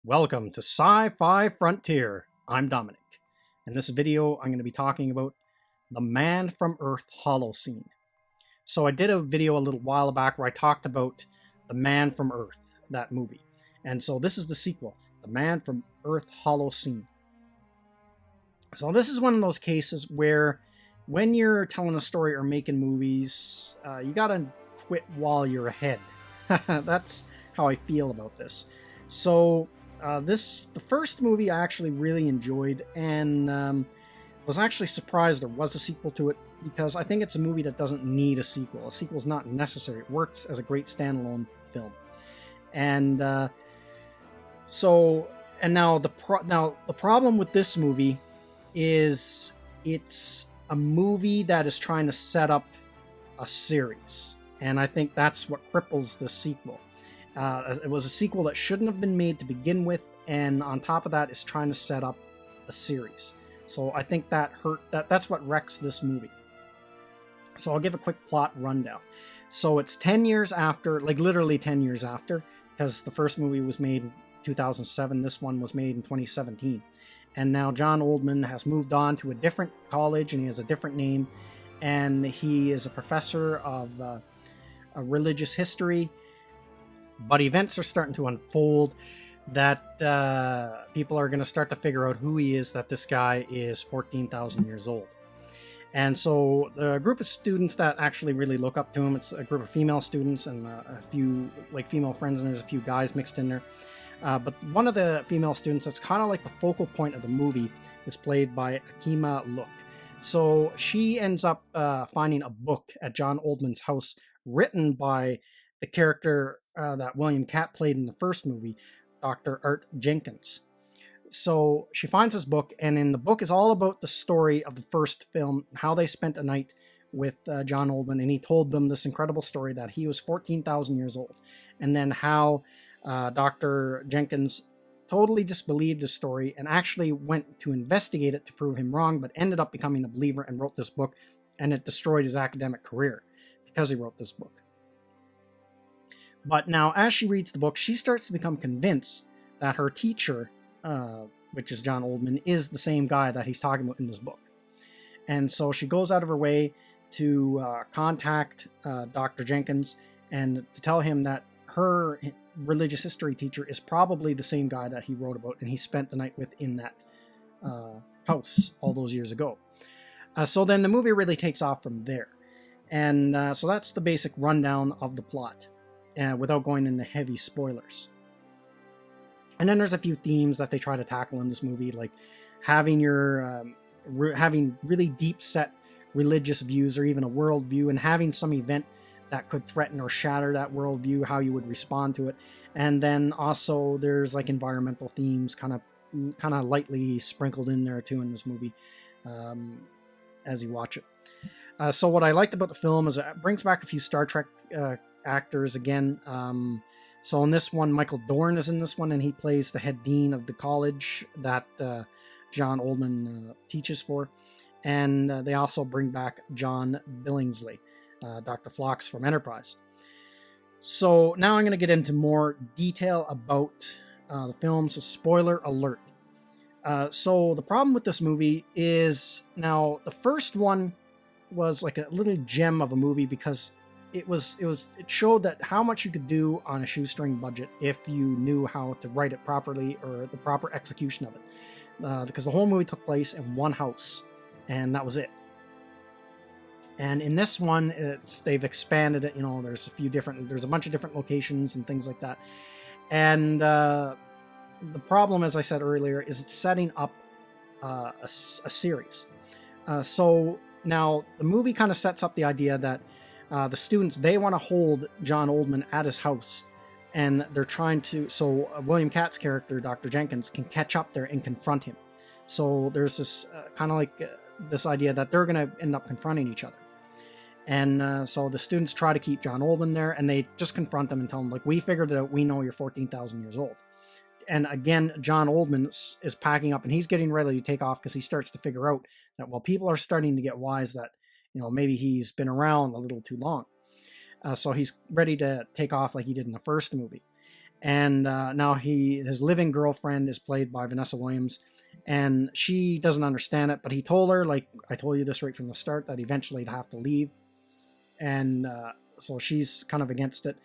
Welcome to Sci-Fi Frontier. I'm Dominic. In this video, I'm going to be talking about the Man from Earth Holocene. So I did a video a little while back where I talked about the Man from Earth, that movie. And so this is the sequel, the Man from Earth Holocene. So this is one of those cases where when you're telling a story or making movies, you gotta quit while you're ahead. That's how I feel about this. So the first movie I actually really enjoyed, and was actually surprised there was a sequel to it, because I think it's a movie that doesn't need a sequel. A sequel is not necessary. It works as a great standalone film. And now the problem with this movie is it's a movie that is trying to set up a series, and I think that's what cripples the sequel. It was a sequel that shouldn't have been made to begin with, and on top of that, it's trying to set up a series. So I think that's what wrecks this movie. So I'll give a quick plot rundown. So it's 10 years after, like literally 10 years after, because the first movie was made in 2007, this one was made in 2017. And now John Oldman has moved on to a different college, and he has a different name, and he is a professor of religious history. But events are starting to unfold that people are going to start to figure out who he is, that this guy is 14,000 years old. And so the group of students that actually really look up to him, it's a group of female students and a few like female friends, and there's a few guys mixed in there. But one of the female students that's kind of like the focal point of the movie is played by Akima Look. So she ends up finding a book at John Oldman's house written by the character that William Catt played in the first movie, Dr. Art Jenkins. So she finds this book, and in the book is all about the story of the first film, how they spent a night with John Oldman, and he told them this incredible story that he was 14,000 years old, and then how Dr. Jenkins totally disbelieved the story and actually went to investigate it to prove him wrong, but ended up becoming a believer and wrote this book, and it destroyed his academic career because he wrote this book. But now, as she reads the book, she starts to become convinced that her teacher, which is John Oldman, is the same guy that he's talking about in this book. And so she goes out of her way to contact Dr. Jenkins and to tell him that her religious history teacher is probably the same guy that he wrote about and he spent the night with in that house all those years ago. So then the movie really takes off from there. And so that's the basic rundown of the plot, without going into heavy spoilers. And then there's a few themes that they try to tackle in this movie, like having having really deep set religious views or even a worldview, and having some event that could threaten or shatter that worldview, how you would respond to it. And then also there's like environmental themes kind of lightly sprinkled in there too in this movie as you watch it. So what I liked about the film is it brings back a few Star Trek actors again. So in this one, Michael Dorn is in this one, and he plays the head dean of the college that John Oldman teaches for. And they also bring back John Billingsley, Dr. Phlox from Enterprise. So now I'm going to get into more detail about the film, so spoiler alert. So the problem with this movie is, now the first one was like a little gem of a movie because it showed that how much you could do on a shoestring budget if you knew how to write it properly, or the proper execution of it. Because the whole movie took place in one house, and that was it. And in this one, they've expanded it. There's a bunch of different locations and things like that. And the problem, as I said earlier, is it's setting up a series. So now the movie kind of sets up the idea that the students, they want to hold John Oldman at his house, and they're trying to, so William Catt's character, Dr. Jenkins, can catch up there and confront him. So there's this kind of like this idea that they're going to end up confronting each other. And so the students try to keep John Oldman there, and they just confront him and tell him, like, we figured it out, we know you're 14,000 years old. And again, John Oldman is packing up, and he's getting ready to take off because he starts to figure out that, well, people are starting to get wise that, maybe he's been around a little too long. So he's ready to take off like he did in the first movie. And now his living girlfriend is played by Vanessa Williams, and she doesn't understand it, but he told her, like I told you this right from the start, that eventually he'd have to leave. And so she's kind of against it,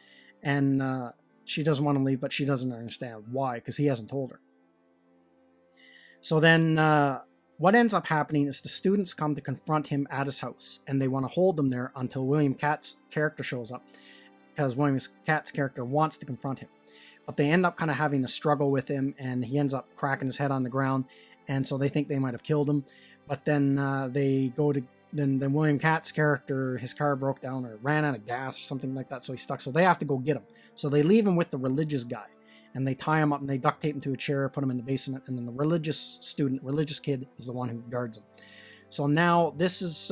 and she doesn't want to leave, but she doesn't understand why, because he hasn't told her. So then what ends up happening is the students come to confront him at his house, and they want to hold him there until William Katt's character shows up, because William Katt's character wants to confront him. But they end up kind of having a struggle with him, and he ends up cracking his head on the ground, and so they think they might have killed him. But then they go to... Then William Katt's character, his car broke down or ran out of gas or something like that, so he's stuck. So they have to go get him. So they leave him with the religious guy, and they tie him up and they duct tape him to a chair, put him in the basement, and then the religious kid is the one who guards him. So now this is...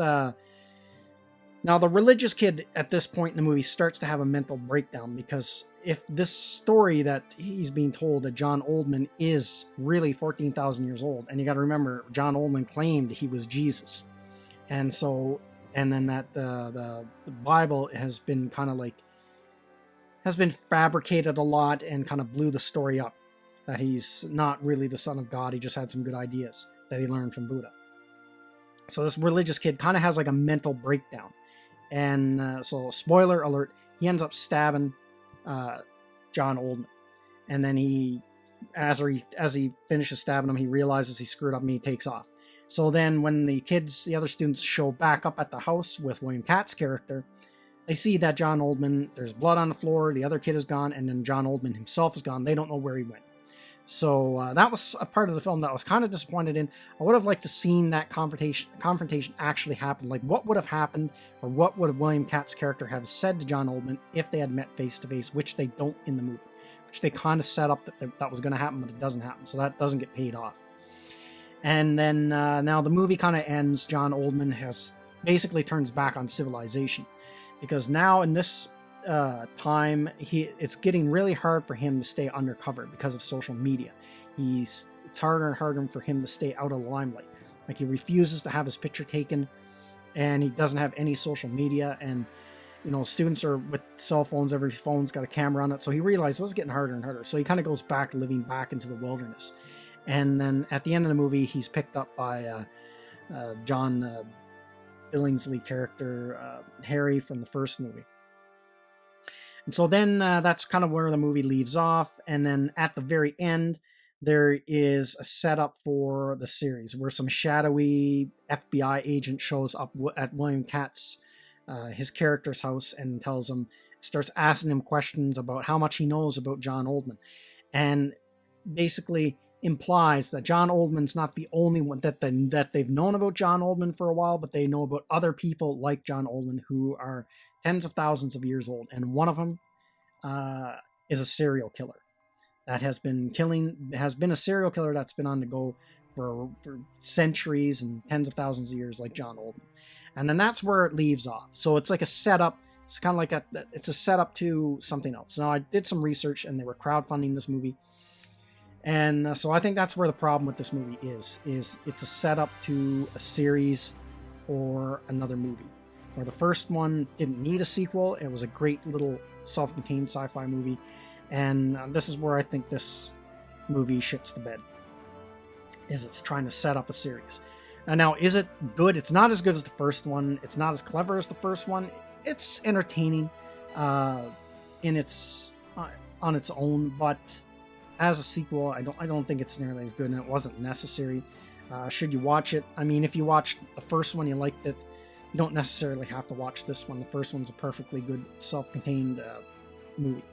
Now the religious kid at this point in the movie starts to have a mental breakdown, because if this story that he's being told that John Oldman is really 14,000 years old, and you got to remember, John Oldman claimed he was Jesus. And so, and then that the Bible has been kind of like, has been fabricated a lot and kind of blew the story up, that he's not really the son of God. He just had some good ideas that he learned from Buddha. So this religious kid kind of has like a mental breakdown. And so, spoiler alert, he ends up stabbing John Oldman. And then he, as he finishes stabbing him, he realizes he screwed up and he takes off. So then when the other students show back up at the house with William Katt's character, they see that John Oldman, there's blood on the floor, the other kid is gone, and then John Oldman himself is gone. They don't know where he went. So that was a part of the film that I was kind of disappointed in. I would have liked to seen that confrontation actually happen. Like, what would have happened, or what would William Katt's character have said to John Oldman if they had met face to face, which they don't in the movie, which they kind of set up that was going to happen, but it doesn't happen. So that doesn't get paid off. And then now the movie kind of ends. John Oldman has basically turns back on civilization, because now in this time it's getting really hard for him to stay undercover because of social media. It's harder and harder for him to stay out of the limelight. Like, he refuses to have his picture taken, and he doesn't have any social media. And students are with cell phones. Every phone's got a camera on it. So he realized it was getting harder and harder. So he kind of goes back, living back into the wilderness. And then at the end of the movie, he's picked up by John Billingsley character, Harry from the first movie. And so then that's kind of where the movie leaves off. And then at the very end, there is a setup for the series where some shadowy FBI agent shows up at William Katt's, his character's house, and starts asking him questions about how much he knows about John Oldman. And basically implies that John Oldman's not the only one, that they've known about John Oldman for a while, but they know about other people like John Oldman who are tens of thousands of years old. And one of them is a serial killer that has been a serial killer that's been on the go for centuries and tens of thousands of years, like John Oldman. And then that's where it leaves off. So it's like a setup. It's kind of like it's a setup to something else. Now, I did some research, and they were crowdfunding this movie. And so I think that's where the problem with this movie is it's a setup to a series or another movie. Where the first one didn't need a sequel. It was a great little self-contained sci-fi movie. And this is where I think this movie shits the bed. It's trying to set up a series. Now, is it good? It's not as good as the first one. It's not as clever as the first one. It's entertaining on its own, but as a sequel, I don't think it's nearly as good, and it wasn't necessary. Should you watch it? I mean, if you watched the first one, you liked it, you don't necessarily have to watch this one. The first one's a perfectly good self-contained movie.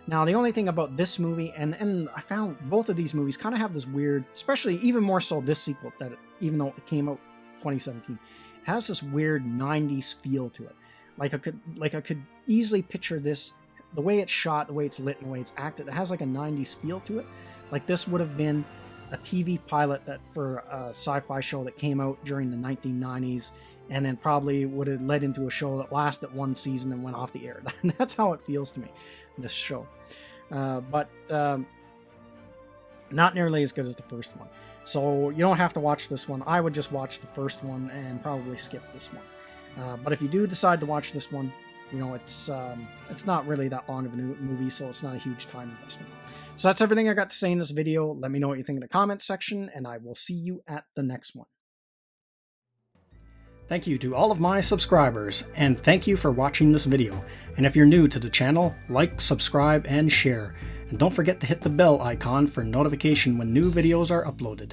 Now, the only thing about this movie, and I found both of these movies kind of have this weird, especially even more so this sequel, that even though it came out 2017, it has this weird 90s feel to it. Like I could easily picture this, the way it's shot, the way it's lit, and the way it's acted. It has like a 90s feel to it. Like this would have been a TV pilot for a sci-fi show that came out during the 1990s, and then probably would have led into a show that lasted one season and went off the air. That's how it feels to me, this show. But not nearly as good as the first one. So you don't have to watch this one. I would just watch the first one and probably skip this one. But if you do decide to watch this one, You know, it's not really that long of a movie, so it's not a huge time investment. So that's everything I got to say in this video. Let me know what you think in the comments section, and I will see you at the next one. Thank you to all of my subscribers, and thank you for watching this video. And if you're new to the channel, like, subscribe, and share. And don't forget to hit the bell icon for notification when new videos are uploaded.